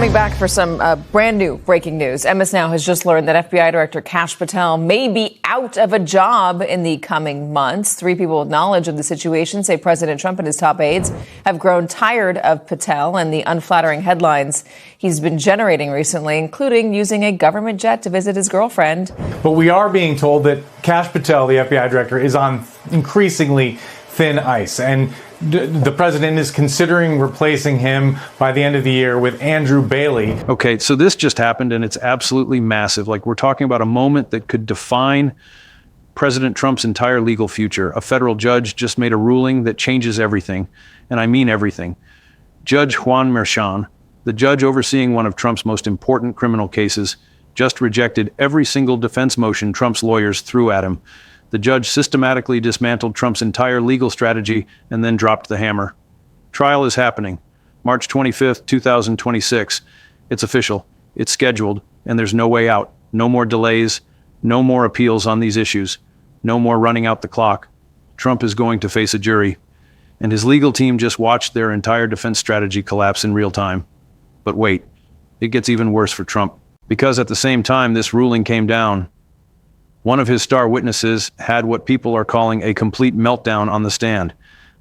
Coming back for some brand new breaking news. MS Now has just learned that FBI Director Kash Patel may be out of a job in the coming months. 3 people with knowledge of the situation say President Trump and his top aides have grown tired of Patel and the unflattering headlines he's been generating recently, including using a government jet to visit his girlfriend. But we are being told that Kash Patel, the FBI director, is on increasingly thin ice, and the president is considering replacing him by the end of the year with Andrew Bailey. Okay, so this just happened, and it's absolutely massive. Like, we're talking about a moment that could define President Trump's entire legal future. A federal judge just made a ruling that changes everything, and I mean everything. Judge Juan Merchan, the judge overseeing one of Trump's most important criminal cases, just rejected every single defense motion Trump's lawyers threw at him. The judge systematically dismantled Trump's entire legal strategy and then dropped the hammer. Trial is happening, March 25th, 2026. It's official, it's scheduled, and there's no way out. No more delays, no more appeals on these issues, no more running out the clock. Trump is going to face a jury, and his legal team just watched their entire defense strategy collapse in real time. But wait, it gets even worse for Trump, because at the same time this ruling came down, one of his star witnesses had what people are calling a complete meltdown on the stand,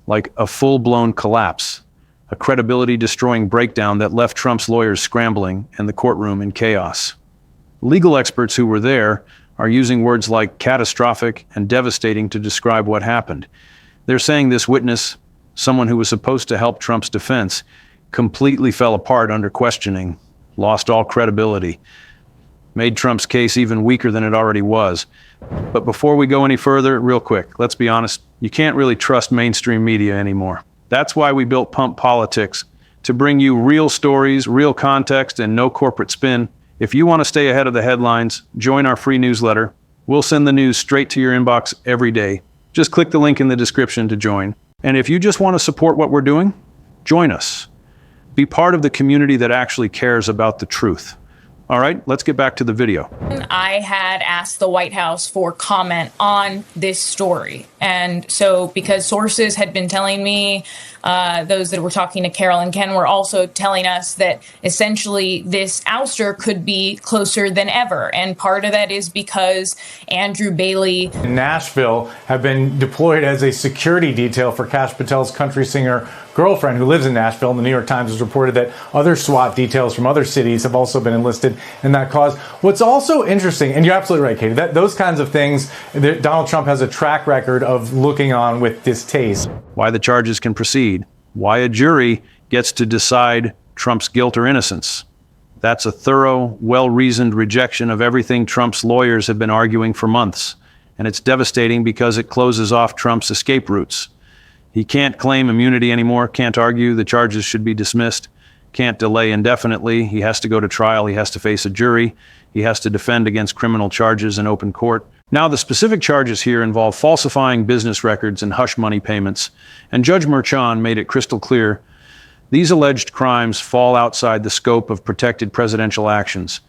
like a full-blown collapse, a credibility-destroying breakdown that left Trump's lawyers scrambling and the courtroom in chaos. Legal experts who were there are using words like catastrophic and devastating to describe what happened. They're saying this witness, someone who was supposed to help Trump's defense, completely fell apart under questioning, lost all credibility, made Trump's case even weaker than it already was. But before we go any further, real quick, let's be honest, you can't really trust mainstream media anymore. That's why we built Pump Politics, to bring you real stories, real context, and no corporate spin. If you want to stay ahead of the headlines, join our free newsletter. We'll send the news straight to your inbox every day. Just click the link in the description to join. And if you just want to support what we're doing, join us. Be part of the community that actually cares about the truth. All right, let's get back to the video. I had asked the White House for comment on this story. And so because sources had been telling me, those that were talking to Carol and Ken were also telling us that essentially this ouster could be closer than ever. And part of that is because Andrew Bailey in Nashville have been deployed as a security detail for Kash Patel's country singer girlfriend who lives in Nashville. And the New York Times has reported that other SWAT details from other cities have also been enlisted in that cause. What's also interesting, and you're absolutely right, Katie, that those kinds of things, that Donald Trump has a track record of looking on with distaste. Why the charges can proceed, why a jury gets to decide Trump's guilt or innocence. That's a thorough, well-reasoned rejection of everything Trump's lawyers have been arguing for months. And it's devastating because it closes off Trump's escape routes. He can't claim immunity anymore, can't argue the charges should be dismissed, can't delay indefinitely. He has to go to trial, he has to face a jury, he has to defend against criminal charges in open court. Now, the specific charges here involve falsifying business records and hush money payments, and Judge Merchan made it crystal clear these alleged crimes fall outside the scope of protected presidential actions,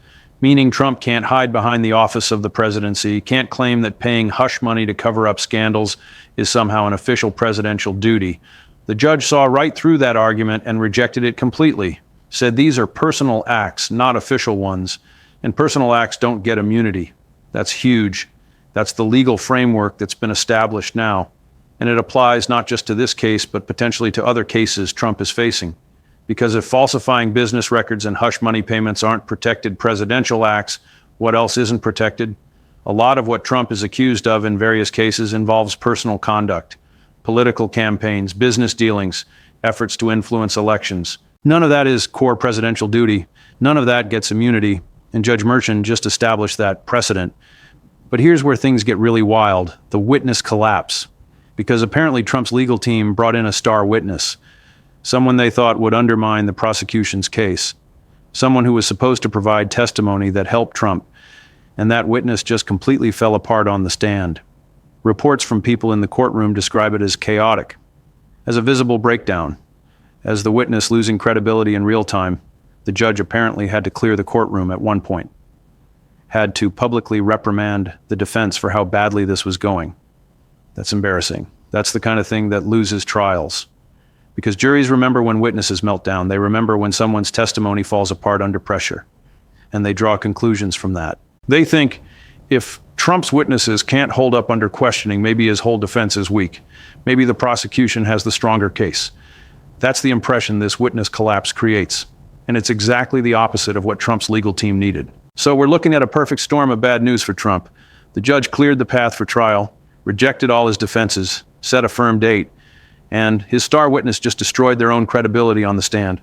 meaning Trump can't hide behind the office of the presidency, can't claim that paying hush money to cover up scandals is somehow an official presidential duty. The judge saw right through that argument and rejected it completely, said these are personal acts, not official ones, and personal acts don't get immunity. That's huge. That's the legal framework that's been established now, and it applies not just to this case, but potentially to other cases Trump is facing. Because if falsifying business records and hush money payments aren't protected presidential acts, what else isn't protected? A lot of what Trump is accused of in various cases involves personal conduct, political campaigns, business dealings, efforts to influence elections. None of that is core presidential duty. None of that gets immunity, and Judge Merchan just established that precedent. But here's where things get really wild, the witness collapse. Because apparently Trump's legal team brought in a star witness, someone they thought would undermine the prosecution's case, someone who was supposed to provide testimony that helped Trump, and that witness just completely fell apart on the stand. Reports from people in the courtroom describe it as chaotic, as a visible breakdown. As the witness losing credibility in real time, the judge apparently had to clear the courtroom at one point, had to publicly reprimand the defense for how badly this was going. That's embarrassing. That's the kind of thing that loses trials. Because juries remember when witnesses melt down. They remember when someone's testimony falls apart under pressure. And they draw conclusions from that. They think if Trump's witnesses can't hold up under questioning, maybe his whole defense is weak. Maybe the prosecution has the stronger case. That's the impression this witness collapse creates. And it's exactly the opposite of what Trump's legal team needed. So we're looking at a perfect storm of bad news for Trump. The judge cleared the path for trial, rejected all his defenses, set a firm date, and his star witness just destroyed their own credibility on the stand.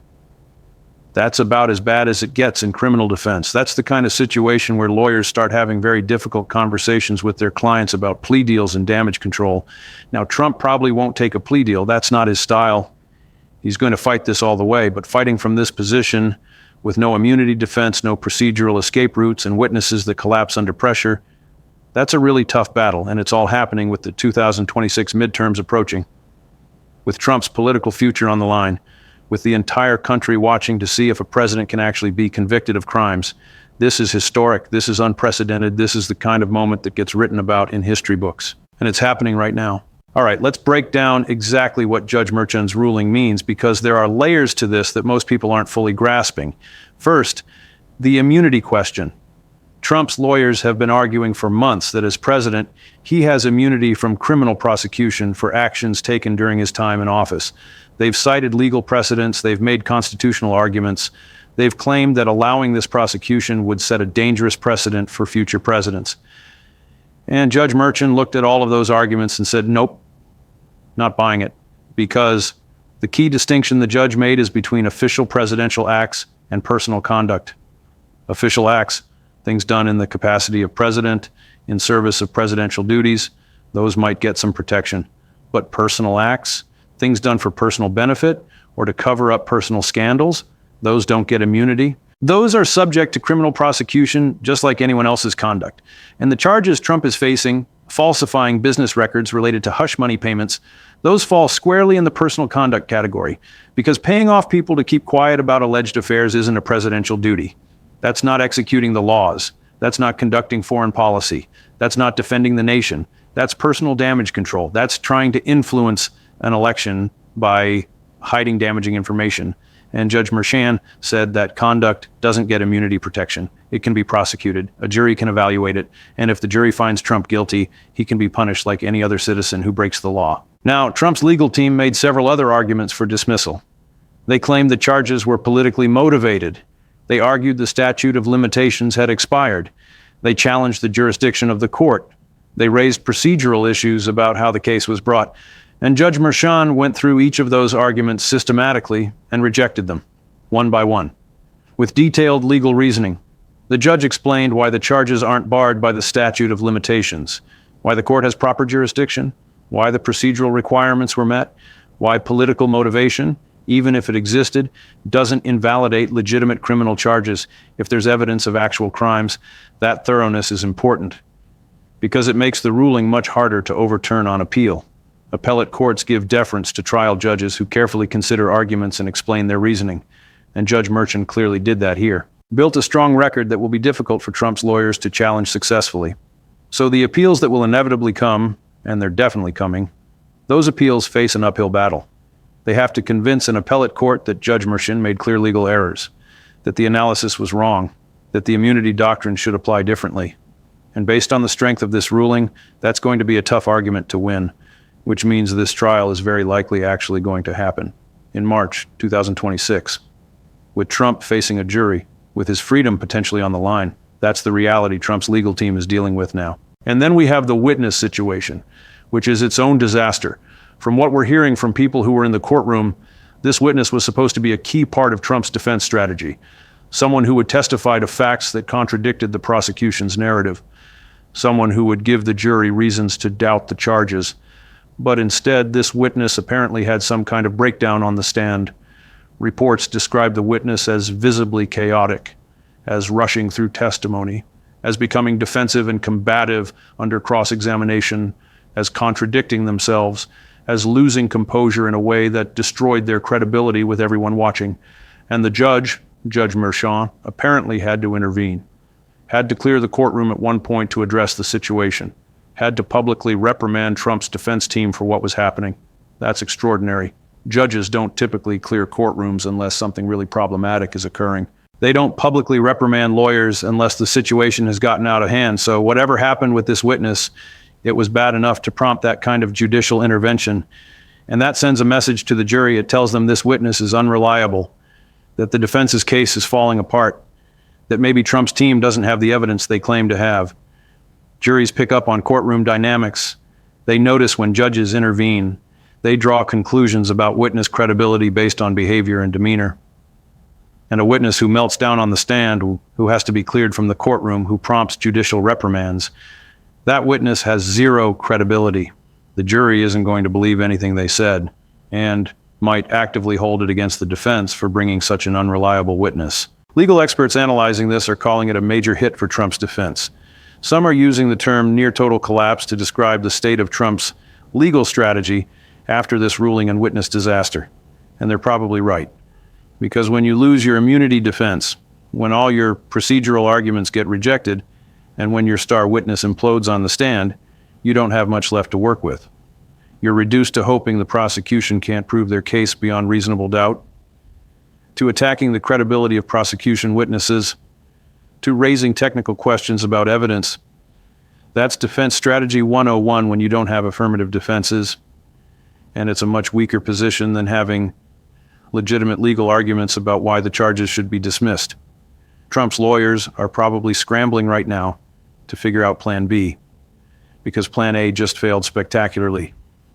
That's about as bad as it gets in criminal defense. That's the kind of situation where lawyers start having very difficult conversations with their clients about plea deals and damage control. Now, Trump probably won't take a plea deal. That's not his style. He's going to fight this all the way, but fighting from this position with no immunity defense, no procedural escape routes, and witnesses that collapse under pressure, that's a really tough battle, and it's all happening with the 2026 midterms approaching. With Trump's political future on the line, with the entire country watching to see if a president can actually be convicted of crimes, this is historic, this is unprecedented, this is the kind of moment that gets written about in history books. And it's happening right now. All right, let's break down exactly what Judge Merchan's ruling means, because there are layers to this that most people aren't fully grasping. First, the immunity question. Trump's lawyers have been arguing for months that as president, he has immunity from criminal prosecution for actions taken during his time in office. They've cited legal precedents, they've made constitutional arguments, they've claimed that allowing this prosecution would set a dangerous precedent for future presidents. And Judge Merchan looked at all of those arguments and said, nope, not buying it, because the key distinction the judge made is between official presidential acts and personal conduct. Official acts, things done in the capacity of president, in service of presidential duties, those might get some protection. But personal acts, things done for personal benefit or to cover up personal scandals, those don't get immunity. Those are subject to criminal prosecution just like anyone else's conduct. And the charges Trump is facing, falsifying business records related to hush money payments, those fall squarely in the personal conduct category, because paying off people to keep quiet about alleged affairs isn't a presidential duty. That's not executing the laws. That's not conducting foreign policy. That's not defending the nation. That's personal damage control. That's trying to influence an election by hiding damaging information. And Judge Merchan said that conduct doesn't get immunity protection. It can be prosecuted. A jury can evaluate it. And if the jury finds Trump guilty, he can be punished like any other citizen who breaks the law. Now, Trump's legal team made several other arguments for dismissal. They claimed the charges were politically motivated. They argued the statute of limitations had expired. They challenged the jurisdiction of the court. They raised procedural issues about how the case was brought. And Judge Merchan went through each of those arguments systematically and rejected them, one by one. With detailed legal reasoning, the judge explained why the charges aren't barred by the statute of limitations, why the court has proper jurisdiction, why the procedural requirements were met, why political motivation, even if it existed, doesn't invalidate legitimate criminal charges if there's evidence of actual crimes. That thoroughness is important, because it makes the ruling much harder to overturn on appeal. Appellate courts give deference to trial judges who carefully consider arguments and explain their reasoning, and Judge Merchan clearly did that here. Built a strong record that will be difficult for Trump's lawyers to challenge successfully. So the appeals that will inevitably come, and they're definitely coming, those appeals face an uphill battle. They have to convince an appellate court that Judge Merchan made clear legal errors, that the analysis was wrong, that the immunity doctrine should apply differently. And based on the strength of this ruling, that's going to be a tough argument to win, which means this trial is very likely actually going to happen in March 2026. With Trump facing a jury, with his freedom potentially on the line, that's the reality Trump's legal team is dealing with now. And then we have the witness situation, which is its own disaster. From what we're hearing from people who were in the courtroom, this witness was supposed to be a key part of Trump's defense strategy, someone who would testify to facts that contradicted the prosecution's narrative, someone who would give the jury reasons to doubt the charges. But instead, this witness apparently had some kind of breakdown on the stand. Reports describe the witness as visibly chaotic, as rushing through testimony, as becoming defensive and combative under cross-examination, as contradicting themselves, as losing composure in a way that destroyed their credibility with everyone watching. And the judge, Judge Merchan, apparently had to intervene, had to clear the courtroom at one point to address the situation, had to publicly reprimand Trump's defense team for what was happening. That's extraordinary. Judges don't typically clear courtrooms unless something really problematic is occurring. They don't publicly reprimand lawyers unless the situation has gotten out of hand. So whatever happened with this witness, it was bad enough to prompt that kind of judicial intervention. And that sends a message to the jury. It tells them this witness is unreliable, that the defense's case is falling apart, that maybe Trump's team doesn't have the evidence they claim to have. Juries pick up on courtroom dynamics. They notice when judges intervene. They draw conclusions about witness credibility based on behavior and demeanor. And a witness who melts down on the stand, who has to be cleared from the courtroom, who prompts judicial reprimands, that witness has zero credibility. The jury isn't going to believe anything they said and might actively hold it against the defense for bringing such an unreliable witness. Legal experts analyzing this are calling it a major hit for Trump's defense. Some are using the term near total collapse to describe the state of Trump's legal strategy after this ruling and witness disaster. And they're probably right. Because when you lose your immunity defense, when all your procedural arguments get rejected, and when your star witness implodes on the stand, you don't have much left to work with. You're reduced to hoping the prosecution can't prove their case beyond reasonable doubt, to attacking the credibility of prosecution witnesses, to raising technical questions about evidence. That's defense strategy 101 when you don't have affirmative defenses, and it's a much weaker position than having legitimate legal arguments about why the charges should be dismissed. Trump's lawyers are probably scrambling right now to figure out Plan B, because Plan A just failed spectacularly.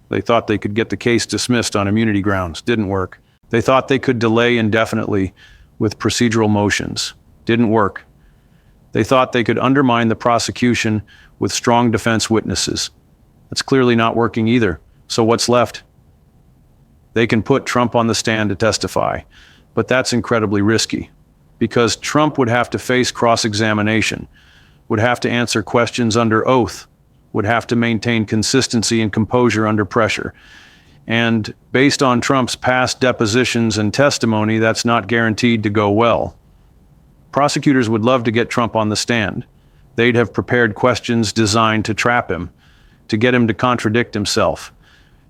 They thought they could get the case dismissed on immunity grounds. Didn't work. They thought they could delay indefinitely with procedural motions. Didn't work. They thought they could undermine the prosecution with strong defense witnesses. That's clearly not working either. So what's left? They can put Trump on the stand to testify, but that's incredibly risky because Trump would have to face cross-examination, would have to answer questions under oath, would have to maintain consistency and composure under pressure. And based on Trump's past depositions and testimony, that's not guaranteed to go well. Prosecutors would love to get Trump on the stand. They'd have prepared questions designed to trap him, to get him to contradict himself,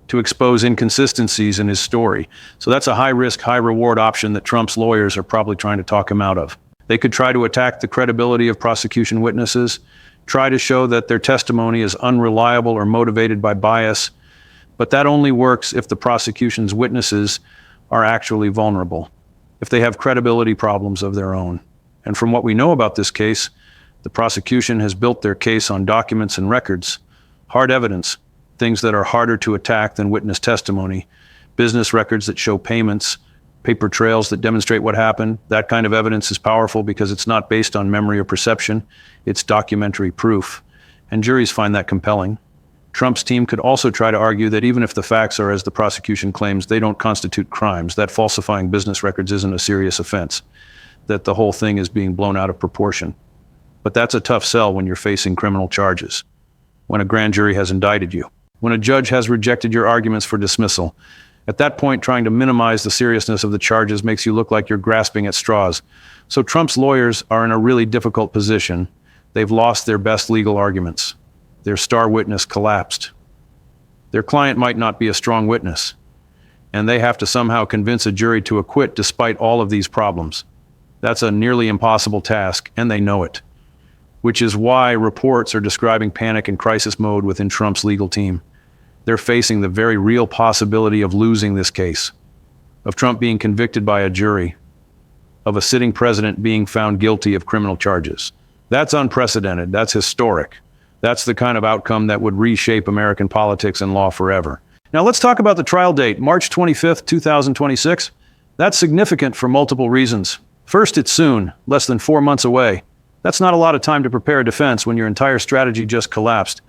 to expose inconsistencies in his story. So that's a high-risk, high-reward option that Trump's lawyers are probably trying to talk him out of. They could try to attack the credibility of prosecution witnesses, try to show that their testimony is unreliable or motivated by bias, but that only works if the prosecution's witnesses are actually vulnerable, if they have credibility problems of their own. And from what we know about this case, the prosecution has built their case on documents and records, hard evidence, things that are harder to attack than witness testimony, business records that show payments, paper trails that demonstrate what happened. That kind of evidence is powerful because it's not based on memory or perception. It's documentary proof. And juries find that compelling. Trump's team could also try to argue that even if the facts are as the prosecution claims, they don't constitute crimes, that falsifying business records isn't a serious offense, that the whole thing is being blown out of proportion. But that's a tough sell when you're facing criminal charges, when a grand jury has indicted you, when a judge has rejected your arguments for dismissal. At that point, trying to minimize the seriousness of the charges makes you look like you're grasping at straws. So Trump's lawyers are in a really difficult position. They've lost their best legal arguments. Their star witness collapsed. Their client might not be a strong witness, and they have to somehow convince a jury to acquit despite all of these problems. That's a nearly impossible task, and they know it, which is why reports are describing panic and crisis mode within Trump's legal team. They're facing the very real possibility of losing this case, of Trump being convicted by a jury, of a sitting president being found guilty of criminal charges. That's unprecedented. That's historic. That's the kind of outcome that would reshape American politics and law forever. Now let's talk about the trial date, March 25th, 2026. That's significant for multiple reasons. First, it's soon, less than 4 months away. That's not a lot of time to prepare a defense when your entire strategy just collapsed.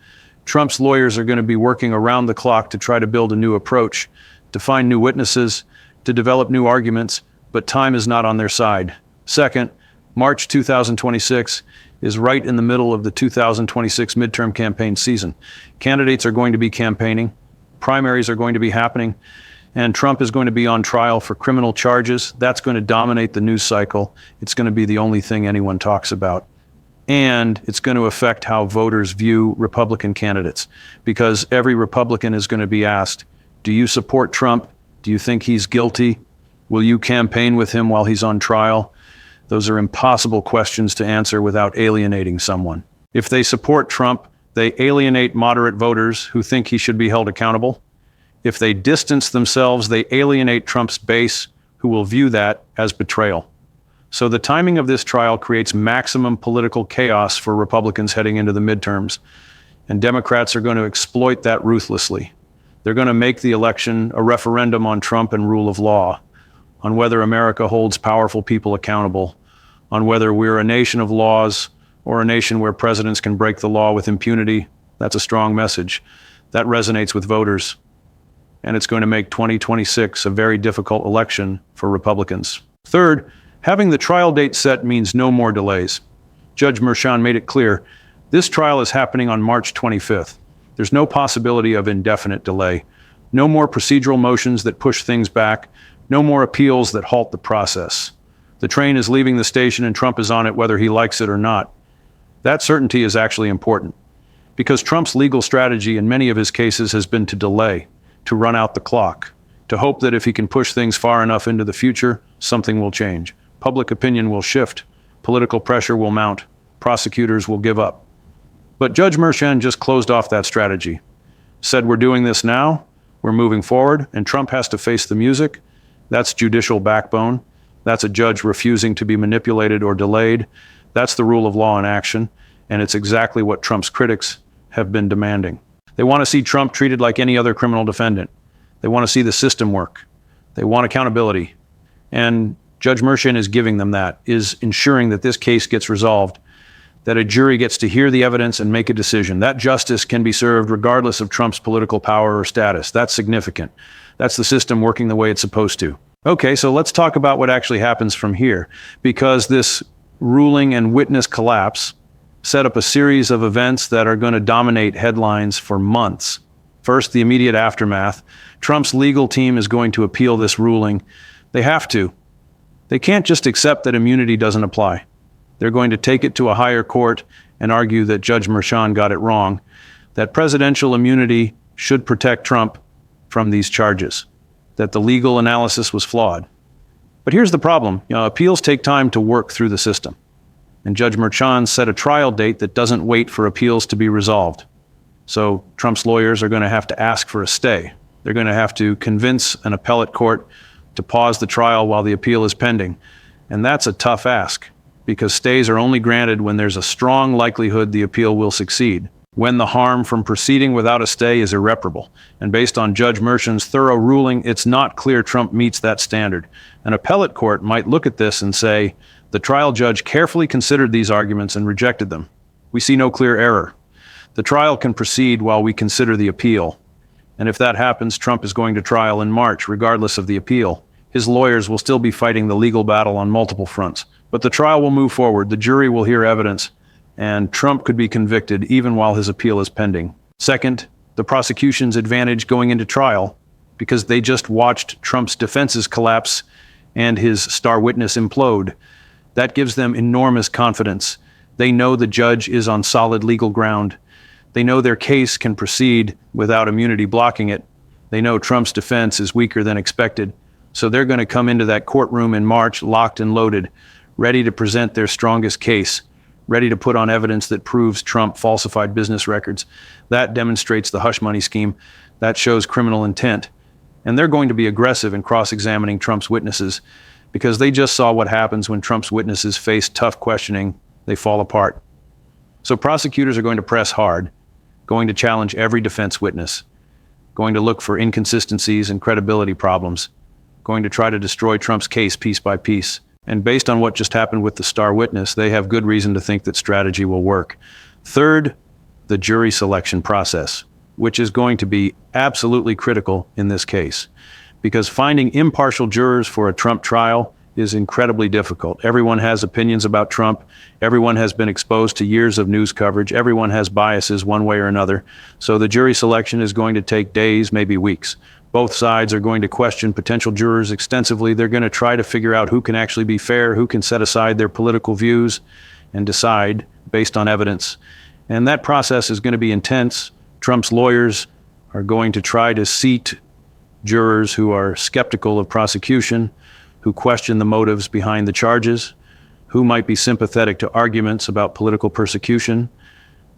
Trump's lawyers are going to be working around the clock to try to build a new approach, to find new witnesses, to develop new arguments, but time is not on their side. Second, March 2026 is right in the middle of the 2026 midterm campaign season. Candidates are going to be campaigning, primaries are going to be happening, and Trump is going to be on trial for criminal charges. That's going to dominate the news cycle. It's going to be the only thing anyone talks about. And it's going to affect how voters view Republican candidates, because every Republican is going to be asked, do you support Trump Do you think he's guilty? Will you campaign with him while he's on trial? Those are impossible questions to answer without alienating someone. If they support Trump, they alienate moderate voters who think he should be held accountable. If they distance themselves, they alienate Trump's base, who will view that as betrayal. So the timing of this trial creates maximum political chaos for Republicans heading into the midterms, and Democrats are going to exploit that ruthlessly. They're going to make the election a referendum on Trump and rule of law, on whether America holds powerful people accountable, on whether we're a nation of laws or a nation where presidents can break the law with impunity. That's a strong message. That resonates with voters. And it's going to make 2026 a very difficult election for Republicans. Third, having the trial date set means no more delays. Judge Merchan made it clear, this trial is happening on March 25th. There's no possibility of indefinite delay. No more procedural motions that push things back. No more appeals that halt the process. The train is leaving the station and Trump is on it whether he likes it or not. That certainty is actually important, because Trump's legal strategy in many of his cases has been to delay, to run out the clock, to hope that if he can push things far enough into the future, something will change. Public opinion will shift, political pressure will mount, prosecutors will give up. But Judge Merchan just closed off that strategy, said we're doing this now, we're moving forward, and Trump has to face the music. That's judicial backbone. That's a judge refusing to be manipulated or delayed. That's the rule of law in action, and it's exactly what Trump's critics have been demanding. They want to see Trump treated like any other criminal defendant. They want to see the system work. They want accountability. And Judge Merchan is giving them that, is ensuring that this case gets resolved, that a jury gets to hear the evidence and make a decision. That justice can be served regardless of Trump's political power or status. That's significant. That's the system working the way it's supposed to. Okay, so let's talk about what actually happens from here, because this ruling and witness collapse set up a series of events that are going to dominate headlines for months. First, the immediate aftermath. Trump's legal team is going to appeal this ruling. They have to. They can't just accept that immunity doesn't apply. They're going to take it to a higher court and argue that Judge Merchan got it wrong, that presidential immunity should protect Trump from these charges, that the legal analysis was flawed. But here's the problem. Appeals take time to work through the system. And Judge Merchan set a trial date that doesn't wait for appeals to be resolved. So Trump's lawyers are going to have to ask for a stay. They're going to have to convince an appellate court to pause the trial while the appeal is pending. And that's a tough ask, because stays are only granted when there's a strong likelihood the appeal will succeed, when the harm from proceeding without a stay is irreparable. And based on Judge Merchan's thorough ruling, it's not clear Trump meets that standard. An appellate court might look at this and say, the trial judge carefully considered these arguments and rejected them. We see no clear error. The trial can proceed while we consider the appeal. And if that happens, Trump is going to trial in March, regardless of the appeal. His lawyers will still be fighting the legal battle on multiple fronts. But the trial will move forward, the jury will hear evidence, and Trump could be convicted even while his appeal is pending. Second, the prosecution's advantage going into trial, because they just watched Trump's defenses collapse and his star witness implode. That gives them enormous confidence. They know the judge is on solid legal ground. They know their case can proceed without immunity blocking it. They know Trump's defense is weaker than expected. So they're going to come into that courtroom in March locked and loaded, ready to present their strongest case, ready to put on evidence that proves Trump falsified business records. That demonstrates the hush money scheme. That shows criminal intent. And they're going to be aggressive in cross-examining Trump's witnesses, because they just saw what happens when Trump's witnesses face tough questioning. They fall apart. So prosecutors are going to press hard, going to challenge every defense witness, going to look for inconsistencies and credibility problems, going to try to destroy Trump's case piece by piece. And based on what just happened with the star witness, they have good reason to think that strategy will work. Third, the jury selection process, which is going to be absolutely critical in this case, because finding impartial jurors for a Trump trial is incredibly difficult. Everyone has opinions about Trump. Everyone has been exposed to years of news coverage. Everyone has biases one way or another. So the jury selection is going to take days, maybe weeks. Both sides are going to question potential jurors extensively. They're going to try to figure out who can actually be fair, who can set aside their political views and decide based on evidence. And that process is going to be intense. Trump's lawyers are going to try to seat jurors who are skeptical of prosecution, who question the motives behind the charges, who might be sympathetic to arguments about political persecution.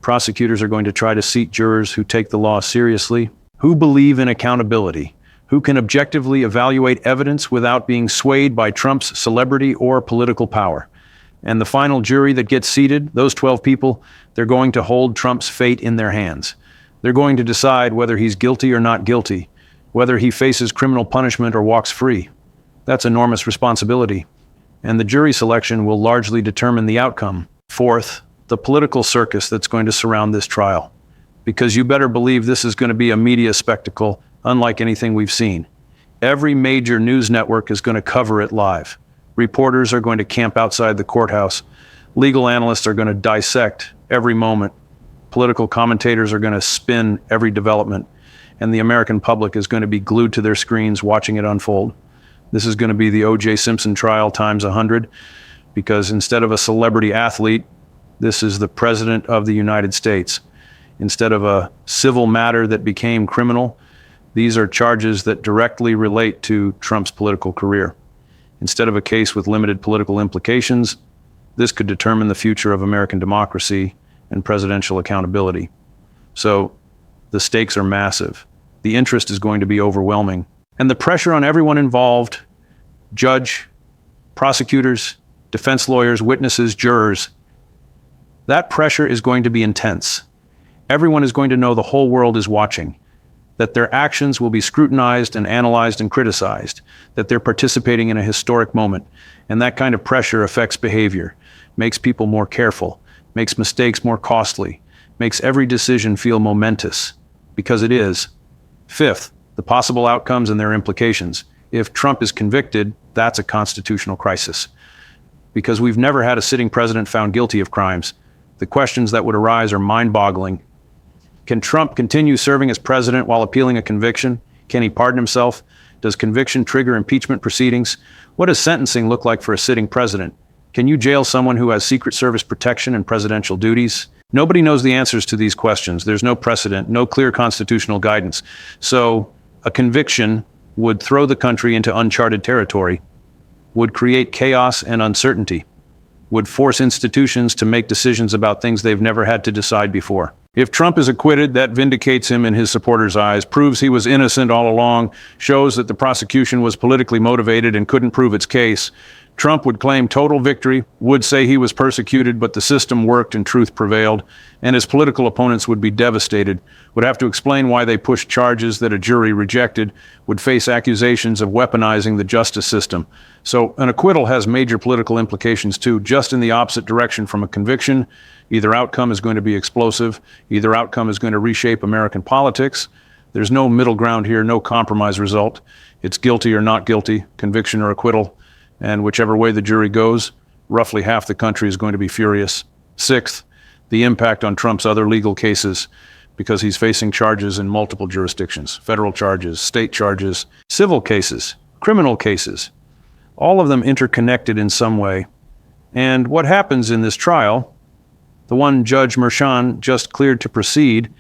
Prosecutors are going to try to seat jurors who take the law seriously, who believe in accountability, who can objectively evaluate evidence without being swayed by Trump's celebrity or political power. And the final jury that gets seated, those 12 people, they're going to hold Trump's fate in their hands. They're going to decide whether he's guilty or not guilty, whether he faces criminal punishment or walks free. That's enormous responsibility. And the jury selection will largely determine the outcome. Fourth, the political circus that's going to surround this trial. Because you better believe this is going to be a media spectacle unlike anything we've seen. Every major news network is going to cover it live. Reporters are going to camp outside the courthouse. Legal analysts are going to dissect every moment. Political commentators are going to spin every development. And the American public is going to be glued to their screens watching it unfold. This is going to be the O.J. Simpson trial times 100, because instead of a celebrity athlete, this is the President of the United States. Instead of a civil matter that became criminal, these are charges that directly relate to Trump's political career. Instead of a case with limited political implications, this could determine the future of American democracy and presidential accountability. So the stakes are massive. The interest is going to be overwhelming. And the pressure on everyone involved, judge, prosecutors, defense lawyers, witnesses, jurors, that pressure is going to be intense. Everyone is going to know the whole world is watching, that their actions will be scrutinized and analyzed and criticized, that they're participating in a historic moment. And that kind of pressure affects behavior, makes people more careful, makes mistakes more costly, makes every decision feel momentous, because it is. Fifth, the possible outcomes and their implications. If Trump is convicted, that's a constitutional crisis. Because we've never had a sitting president found guilty of crimes. The questions that would arise are mind-boggling. Can Trump continue serving as president while appealing a conviction? Can he pardon himself? Does conviction trigger impeachment proceedings? What does sentencing look like for a sitting president? Can you jail someone who has Secret Service protection and presidential duties? Nobody knows the answers to these questions. There's no precedent, no clear constitutional guidance. So a conviction would throw the country into uncharted territory, would create chaos and uncertainty, would force institutions to make decisions about things they've never had to decide before. If Trump is acquitted, that vindicates him in his supporters' eyes, proves he was innocent all along, shows that the prosecution was politically motivated and couldn't prove its case. Trump would claim total victory, would say he was persecuted, but the system worked and truth prevailed, and his political opponents would be devastated, would have to explain why they pushed charges that a jury rejected, would face accusations of weaponizing the justice system. So an acquittal has major political implications too, just in the opposite direction from a conviction. Either outcome is going to be explosive, either outcome is going to reshape American politics. There's no middle ground here, no compromise result. It's guilty or not guilty, conviction or acquittal. And whichever way the jury goes, roughly half the country is going to be furious. Sixth, the impact on Trump's other legal cases, because he's facing charges in multiple jurisdictions, federal charges, state charges, civil cases, criminal cases, all of them interconnected in some way. And what happens in this trial, the one Judge Merchan just cleared to proceed,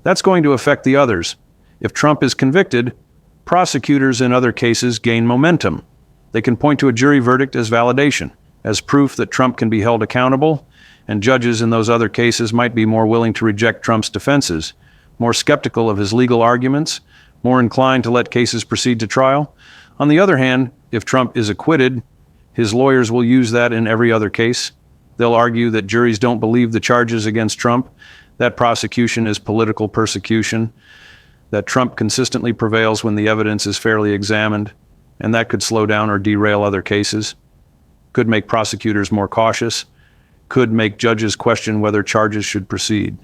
that's going to affect the others. If Trump is convicted, prosecutors in other cases gain momentum. They can point to a jury verdict as validation, as proof that Trump can be held accountable, and judges in those other cases might be more willing to reject Trump's defenses, more skeptical of his legal arguments, more inclined to let cases proceed to trial. On the other hand, if Trump is acquitted, his lawyers will use that in every other case. They'll argue that juries don't believe the charges against Trump, that prosecution is political persecution, that Trump consistently prevails when the evidence is fairly examined, and that could slow down or derail other cases, could make prosecutors more cautious, could make judges question whether charges should proceed.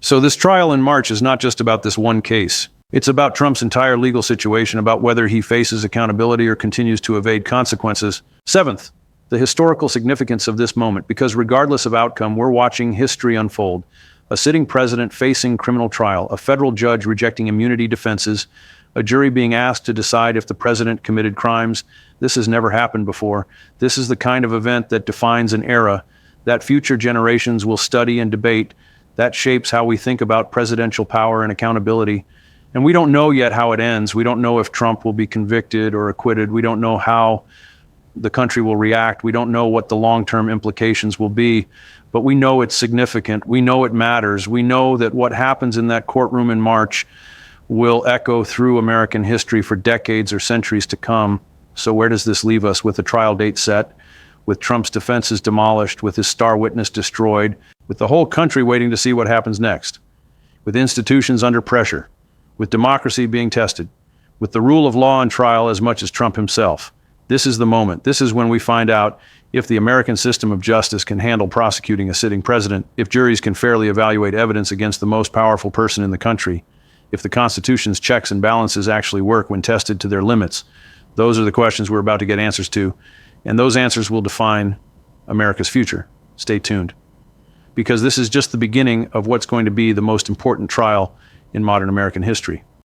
So this trial in March is not just about this one case. It's about Trump's entire legal situation, about whether he faces accountability or continues to evade consequences. Seventh, the historical significance of this moment, because regardless of outcome, we're watching history unfold. A sitting president facing criminal trial, a federal judge rejecting immunity defenses, a jury being asked to decide if the president committed crimes. This has never happened before. This is the kind of event that defines an era that future generations will study and debate. That shapes how we think about presidential power and accountability. And we don't know yet how it ends. We don't know if Trump will be convicted or acquitted. We don't know how the country will react. We don't know what the long-term implications will be, but we know it's significant. We know it matters. We know that what happens in that courtroom in March will echo through American history for decades or centuries to come. So where does this leave us? With a trial date set, with Trump's defenses demolished, with his star witness destroyed, with the whole country waiting to see what happens next, with institutions under pressure, with democracy being tested, with the rule of law on trial as much as Trump himself. This is the moment. This is when we find out if the American system of justice can handle prosecuting a sitting president, if juries can fairly evaluate evidence against the most powerful person in the country, if the Constitution's checks and balances actually work when tested to their limits. Those are the questions we're about to get answers to, and those answers will define America's future. Stay tuned, because this is just the beginning of what's going to be the most important trial in modern American history.